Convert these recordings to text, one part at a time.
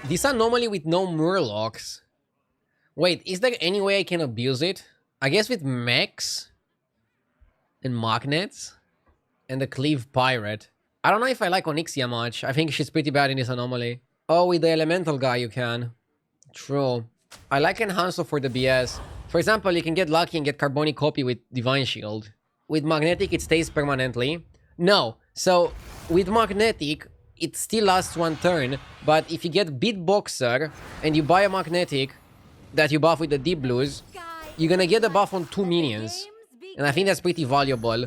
This anomaly with no murlocs. Wait, is there any way I can abuse it? I guess with mechs and magnets and the cleave pirate. I don't know if I like Onyxia much. I think she's pretty bad in this anomaly. Oh, with the elemental guy you can. True. I like Enhancer for the BS. For example, you can get lucky and get Carbonic Copy with Divine Shield. With Magnetic, it stays permanently. No. So, with Magnetic, it still lasts one turn. But if you get Beatboxer and you buy a Magnetic that you buff with the Deep Blues, you're gonna get a buff on 2 minions. And I think that's pretty valuable.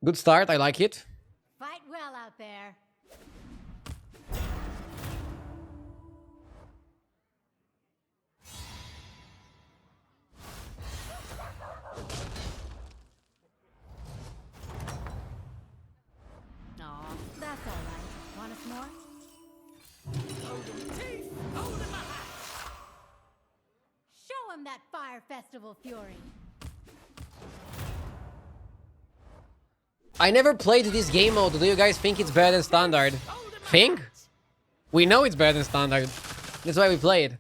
Good start, I like it. Fight well out there. Aw, that's all right. Want us more? Show him that Fire Festival fury. I never played this game mode. Do you guys think it's better than standard? Think? We know it's better than standard. That's why we play it.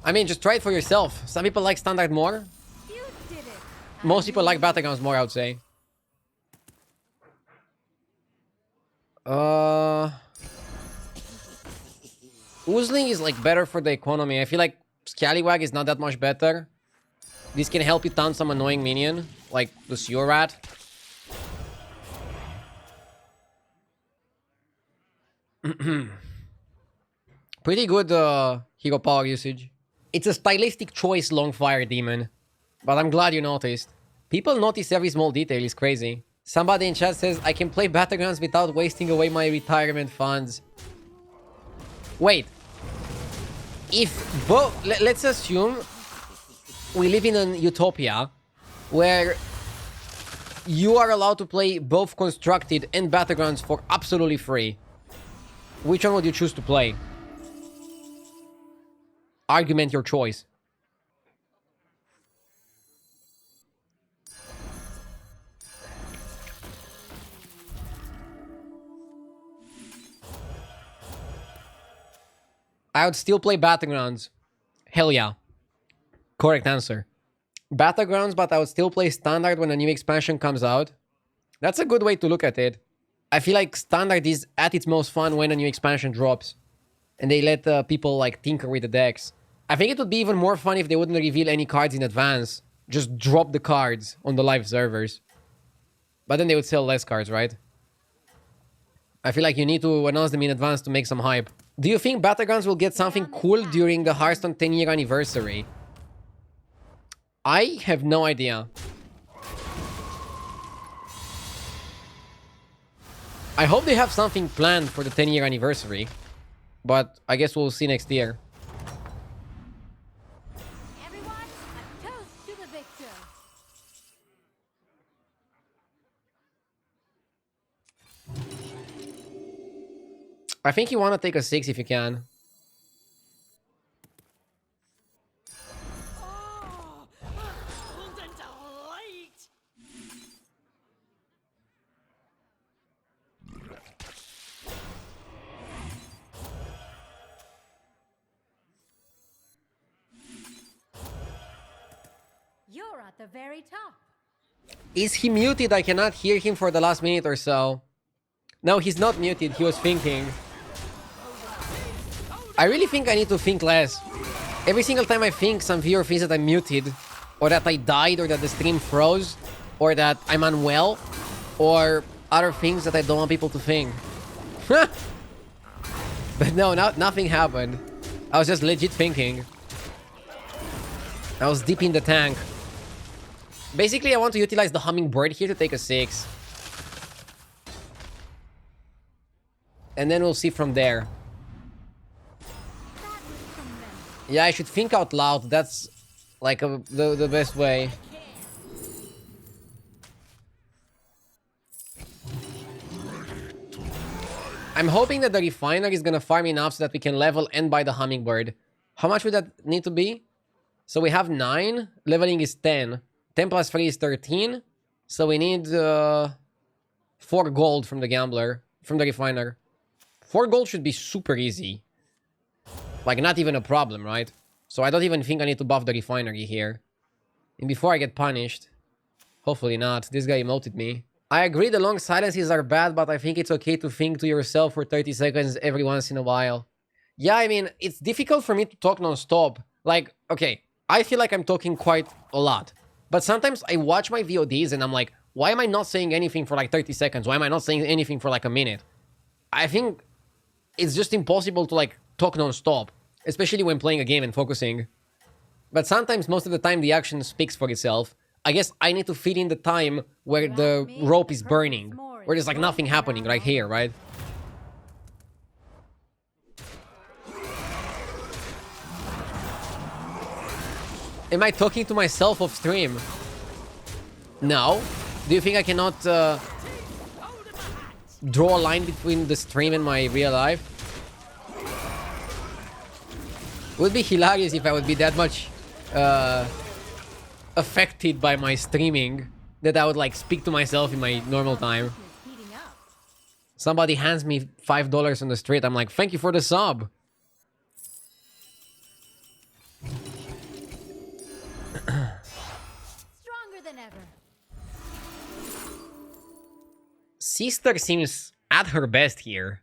I mean, just try it for yourself. Some people like standard more. You did it. Most people like Battlegrounds more, I would say. Oozling is like better for the economy. I feel like Scallywag is not that much better. This can help you taunt some annoying minion, like the Sewer Rat. Pretty good hero power usage. It's a stylistic choice, Longfire Demon. But I'm glad you noticed. People notice every small detail, it's crazy. Somebody in chat says, I can play Battlegrounds without wasting away my retirement funds. Wait. If both... Let's assume we live in an utopia where you are allowed to play both Constructed and Battlegrounds for absolutely free. Which one would you choose to play? Argument your choice. I would still play Battlegrounds. Hell yeah. Correct answer. Battlegrounds, but I would still play Standard when a new expansion comes out. That's a good way to look at it. I feel like Standard is at its most fun when a new expansion drops. And they let people like tinker with the decks. I think it would be even more fun if they wouldn't reveal any cards in advance. Just drop the cards on the live servers. But then they would sell less cards, right? I feel like you need to announce them in advance to make some hype. Do you think Battlegrounds will get something cool during the Hearthstone 10-year anniversary? I have no idea. I hope they have something planned for the 10-year anniversary. But I guess we'll see next year. Everyone, a toast to the victor. I think you want to take a 6 if you can. Oh, golden delight. You're at the very top. Is he muted? I cannot hear him for the last minute or so. No, he's not muted. He was thinking. I really think I need to think less. Every single time I think, some viewer thinks that I'm muted, or that I died, or that the stream froze, or that I'm unwell, or other things that I don't want people to think. But no, nothing happened. I was just legit thinking. I was deep in the tank. Basically, I want to utilize the hummingbird here to take a 6. And then we'll see from there. Yeah, I should think out loud. That's like the best way. I'm hoping that the refiner is gonna farm enough so that we can level and buy the hummingbird. How much would that need to be? So we have 9. Leveling is 10. 10 plus 3 is 13. So we need 4 gold from the gambler, from the refiner. 4 gold should be super easy. Like, not even a problem, right? So I don't even think I need to buff the refinery here. And before I get punished, hopefully not. This guy emoted me. I agree the long silences are bad, but I think it's okay to think to yourself for 30 seconds every once in a while. Yeah, I mean, it's difficult for me to talk non-stop. Like, okay, I feel like I'm talking quite a lot. But sometimes I watch my VODs and I'm like, why am I not saying anything for like 30 seconds? Why am I not saying anything for like a minute? I think it's just impossible to like talk non-stop, especially when playing a game and focusing. But sometimes, most of the time, the action speaks for itself. I guess I need to fit in the time where the rope is burning, where there's like nothing happening right here, right? Am I talking to myself off stream? No. Do you think I cannot draw a line between the stream and my real life? It would be hilarious if I would be that much affected by my streaming that I would like speak to myself in my normal time. Somebody hands me $5 on the street. I'm like, thank you for the sub. Stronger than ever. Sister seems at her best here.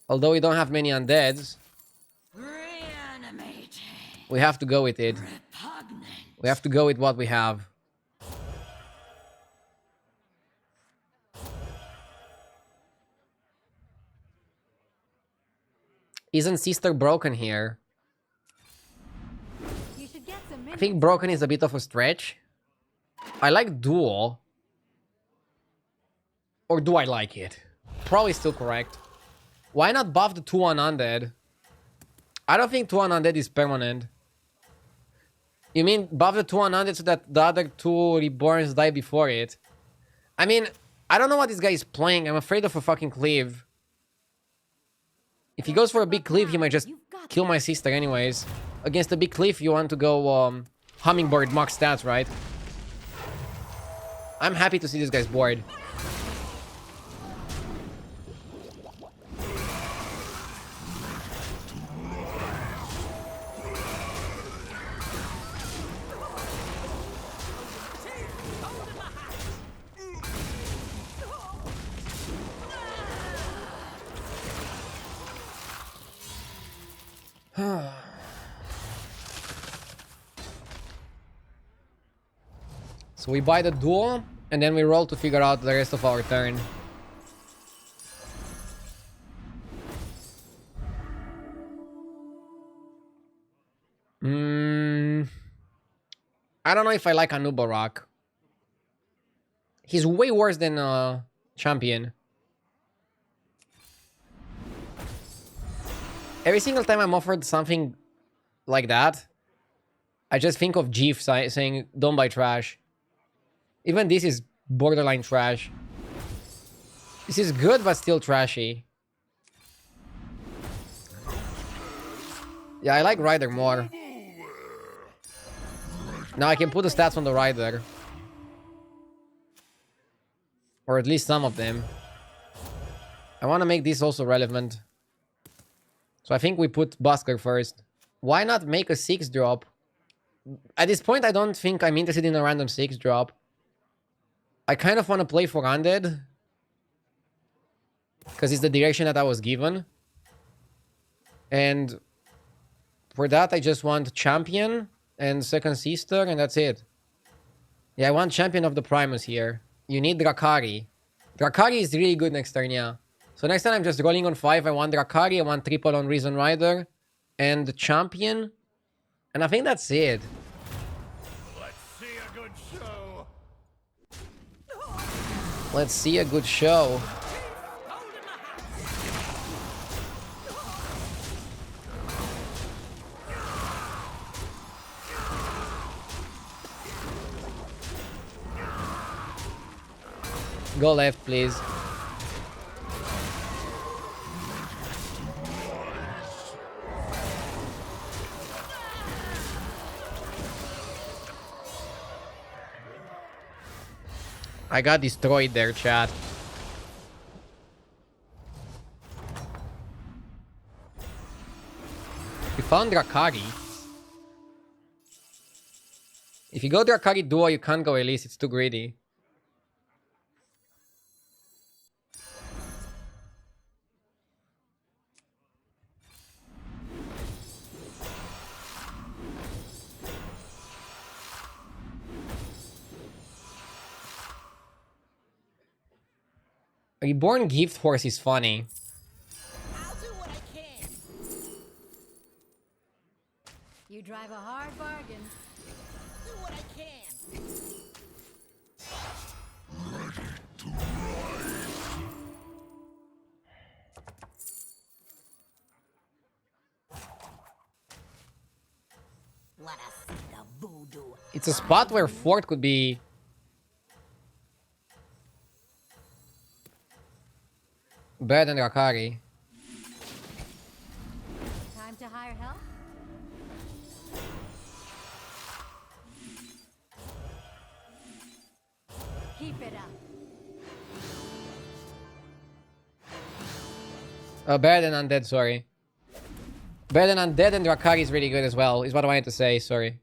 Although we don't have many undeads. We have to go with it. We have to go with what we have. Isn't Sister broken here? You should get some I think broken is a bit of a stretch. I like duo. Or do I like it? Probably still correct. Why not buff the 2-1 undead? I don't think 2-1 undead is permanent. You mean buff the 2-1 undead so that the other 2 reborns die before it? I mean, I don't know what this guy is playing. I'm afraid of a fucking cleave. If he goes for a big cleave, he might just kill my sister anyways. Against a big cleave, you want to go hummingbird max stats, right? I'm happy to see this guy's bored. So we buy the duel, and then we roll to figure out the rest of our turn. I don't know if I like Anubarak. He's way worse than Champion. Every single time I'm offered something like that, I just think of Jeef saying, don't buy trash. Even this is borderline trash. This is good, but still trashy. Yeah, I like Rider more. Now I can put the stats on the Rider. Or at least some of them. I want to make this also relevant. So I think we put Busker first. Why not make a 6 drop? At this point, I don't think I'm interested in a random 6 drop. I kind of want to play for Undead. Because it's the direction that I was given. And for that, I just want Champion and Second Sister, and that's it. Yeah, I want Champion of the Primus here. You need Drakari. Drakari is really good next turn, yeah. So next time I'm just rolling on 5. I want Drakari, I want triple on Reason Rider, and the Champion. And I think that's it. Let's see a good show. Let's see a good show. Go left, please. I got destroyed there, chat. We found Drakari. If you go Drakari Duo, you can't go Elise. It's too greedy. Reborn Gift Horse is funny. I'll do what I can. You drive a hard bargain. Do what I can. Let us see the voodoo. It's a spot where Fort could be better than Drakari. Time to hire help? Keep it up. Better than Undead, sorry. Better than Undead, and Drakari is really good as well, is what I wanted to say, sorry.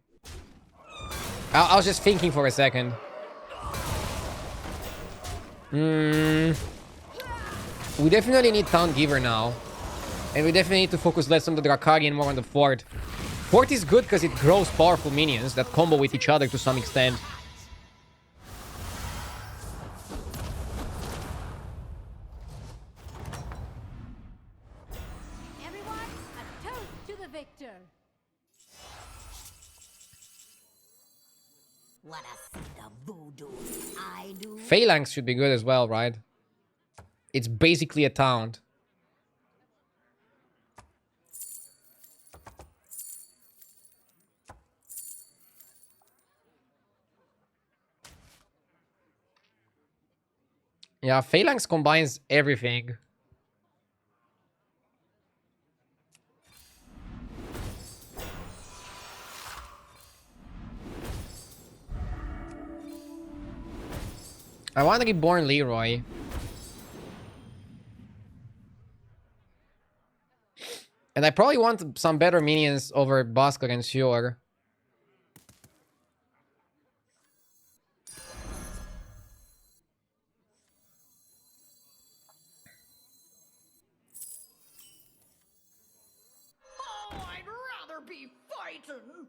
I was just thinking for a second. We definitely need Town Giver now. And we definitely need to focus less on the Drakari and more on the Fort. Fort is good because it grows powerful minions that combo with each other to some extent. Everyone, a toast to the victor. Let us see the voodoo. I do. Phalanx should be good as well, right? It's basically a taunt. Yeah, Phalanx combines everything. I want to Reborn Leroy. And I probably want some better minions over Busker and Sure. Oh, I'd rather be fighting.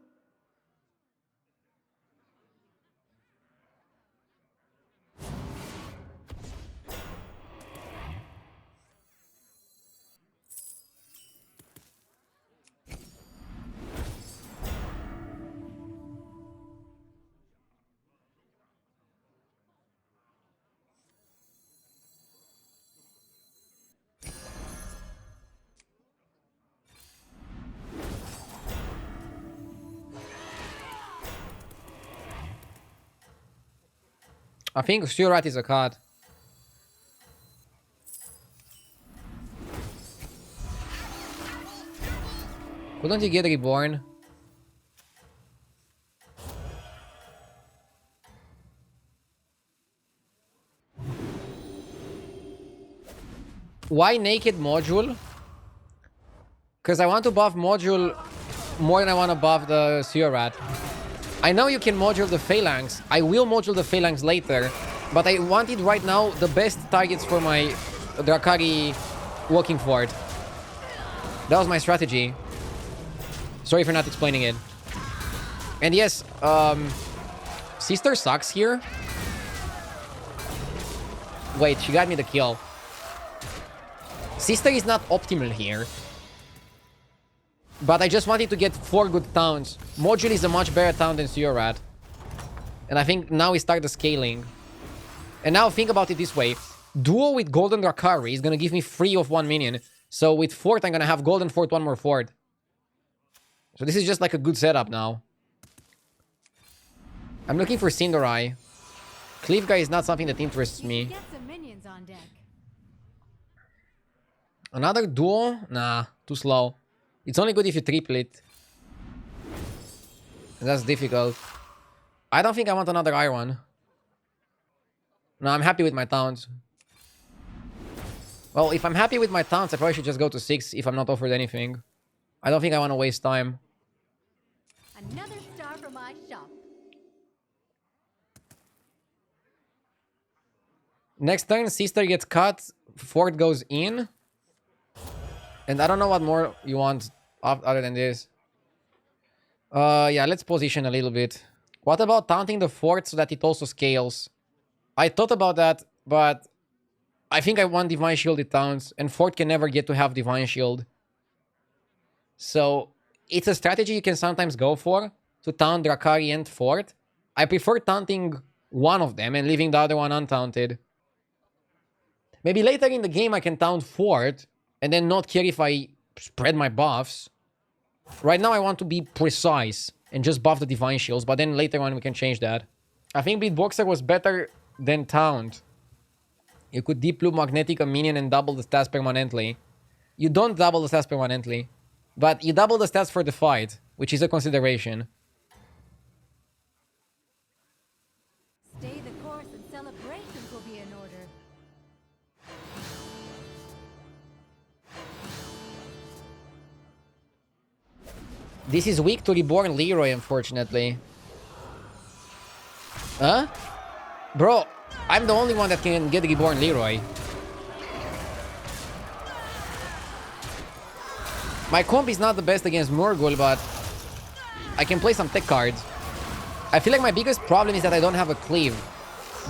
I think Shurat is a card. Couldn't you get Reborn? Why Naked Module? Because I want to buff Module more than I want to buff the Shurat. I know you can module the Phalanx. I will module the Phalanx later. But I wanted right now the best targets for my Drakari Walking Fort. That was my strategy. Sorry for not explaining it. And yes, Sister sucks here. Wait, she got me the kill. Sister is not optimal here. But I just wanted to get 4 good towns. Module is a much better town than Seurat. And I think now we start the scaling. And now think about it this way. Duo with Golden Drakari is gonna give me 3 of 1 minion. So with Fort, I'm gonna have Golden Fort, 1 more Fort. So this is just like a good setup now. I'm looking for Cinderai. Cleave Guy is not something that interests me. Get some minions on deck. Another duo? Nah, too slow. It's only good if you triple it. That's difficult. I don't think I want another Iron. No, I'm happy with my towns. Well, if I'm happy with my towns, I probably should just go to 6 if I'm not offered anything. I don't think I want to waste time. Another star for my shop. Next turn, sister gets cut, fort goes in. And I don't know what more you want other than this. Yeah, let's position a little bit. What about taunting the fort so that it also scales? I thought about that, but I think I want Divine Shielded towns, and fort can never get to have Divine Shield. So it's a strategy you can sometimes go for, to taunt Drakari and fort. I prefer taunting one of them and leaving the other one untaunted. Maybe later in the game I can taunt fort, and then not care if I spread my buffs. Right now I want to be precise and just buff the Divine Shields, but then later on we can change that. I think Beatboxer was better than Taunt. You could Deep Blue Magnetic a minion and double the stats permanently. You don't double the stats permanently, but you double the stats for the fight, which is a consideration. Stay the course and celebrations will be in order. This is weak to Reborn Leroy, unfortunately. Huh? Bro, I'm the only one that can get Reborn Leroy. My comp is not the best against Murghol, but I can play some tech cards. I feel like my biggest problem is that I don't have a cleave.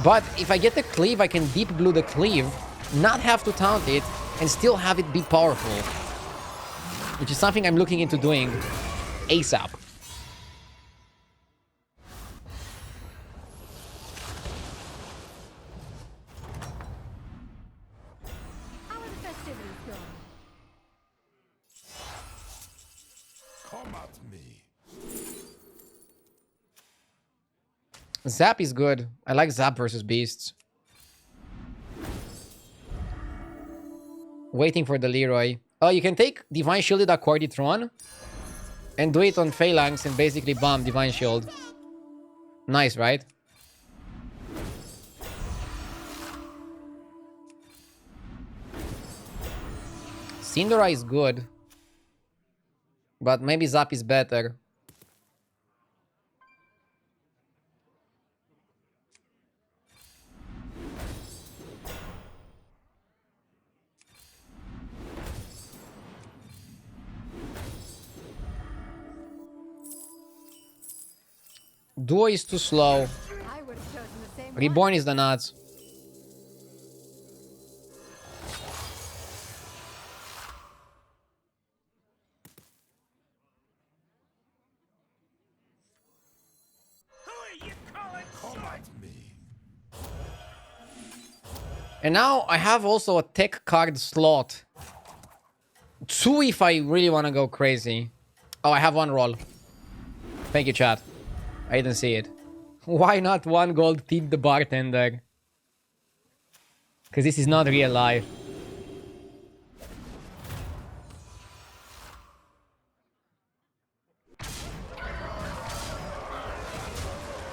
But if I get the cleave, I can deep blue the cleave, not have to taunt it, and still have it be powerful. Which is something I'm looking into doing ASAP. How are the festivities going? Come at me. Zap is good. I like Zap versus Beasts. Waiting for the Leroy. Oh, you can take Divine Shielded Accorditron and do it on Phalanx and basically bomb Divine Shield. Nice, right? Syndra is good, but maybe Zap is better. Duo is too slow. I would have chosen the same Reborn is the nuts. Who are you calling? Come at me. And now I have also a tech card slot. 2 if I really want to go crazy. Oh, I have 1 roll. Thank you, chat. I didn't see it. Why not 1 gold tip the bartender? Because this is not real life.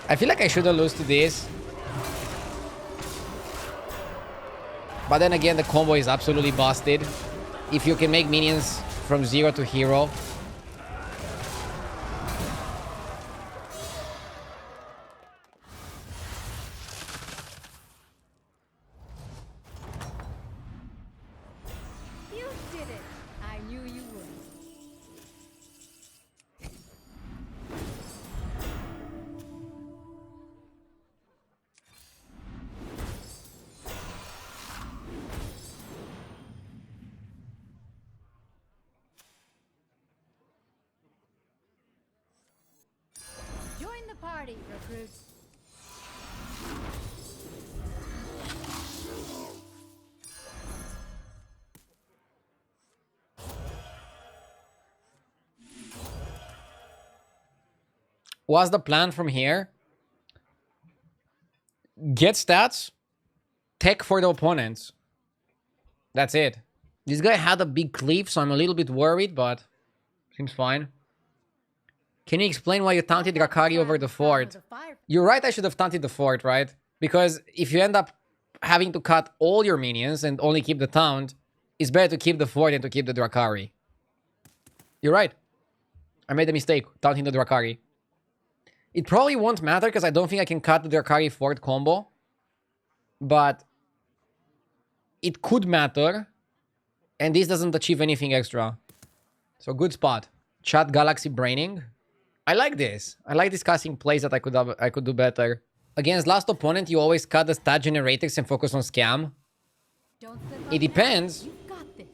I feel like I shouldn't lose to this. But then again, the combo is absolutely busted. If you can make minions from 0 to hero. You did it. I knew you would. Join the party, recruits. What's the plan from here? Get stats, tech for the opponents. That's it. This guy had a big cleave, so I'm a little bit worried, but seems fine. Can you explain why you taunted Drakari over the fort? You're right, I should have taunted the fort, right? Because if you end up having to cut all your minions and only keep the taunt, it's better to keep the fort than to keep the Drakari. You're right. I made a mistake taunting the Drakari. It probably won't matter because I don't think I can cut the Drakari fort combo. But it could matter. And this doesn't achieve anything extra. So good spot. Chat Galaxy Braining. I like this. I like discussing plays that I could do better. Against last opponent, you always cut the stat generators and focus on scam. Don't slip up It depends. now. You've got this.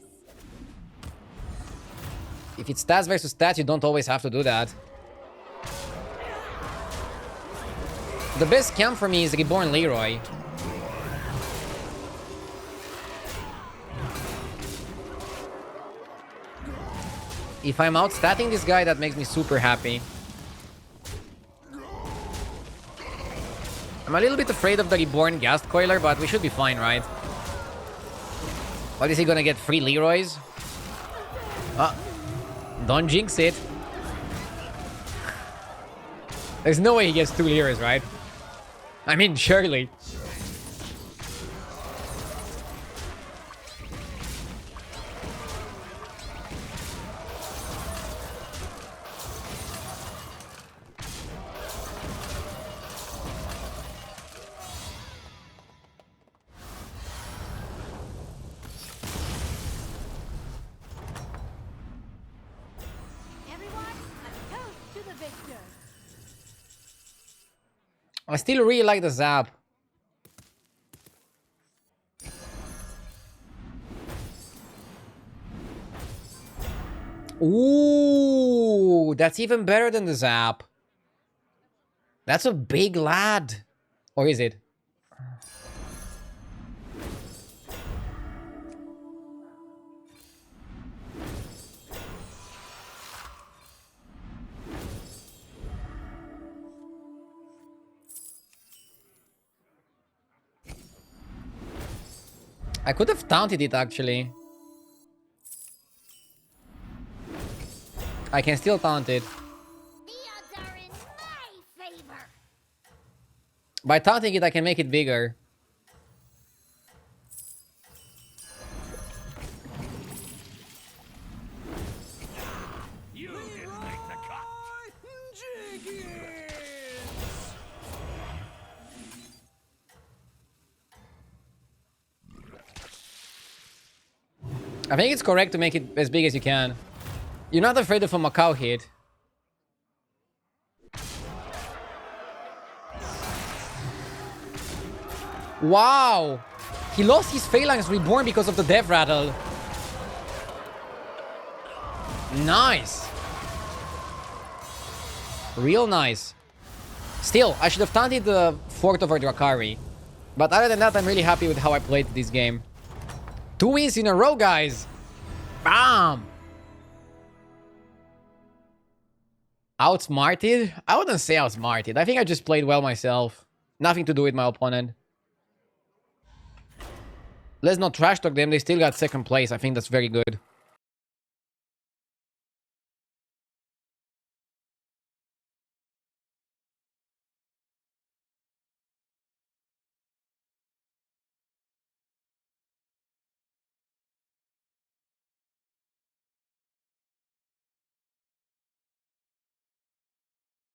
If it's stats versus stats, you don't always have to do that. The best scam for me is Reborn Leroy. If I'm outstatting this guy, that makes me super happy. I'm a little bit afraid of the Reborn Ghast Coiler, but we should be fine, right? What is he gonna get? 3 Leroys? Don't jinx it. There's no way he gets 2 Leroys, right? I mean, surely. Everyone, a toast to the victor. I still really like the Zap. Ooh, that's even better than the Zap. That's a big lad. Or is it? I could have taunted it, actually. I can still taunt it. The odds are in my favor. By taunting it, I can make it bigger. You didn't make the cut. I think it's correct to make it as big as you can. You're not afraid of a Macau hit. Wow! He lost his Phalanx Reborn because of the Death Rattle. Nice! Real nice. Still, I should have taunted the Fort over Drakari. But other than that, I'm really happy with how I played this game. 2 wins in a row, guys! Bam! Outsmarted? I wouldn't say outsmarted. I think I just played well myself. Nothing to do with my opponent. Let's not trash talk them. They still got second place. I think that's very good.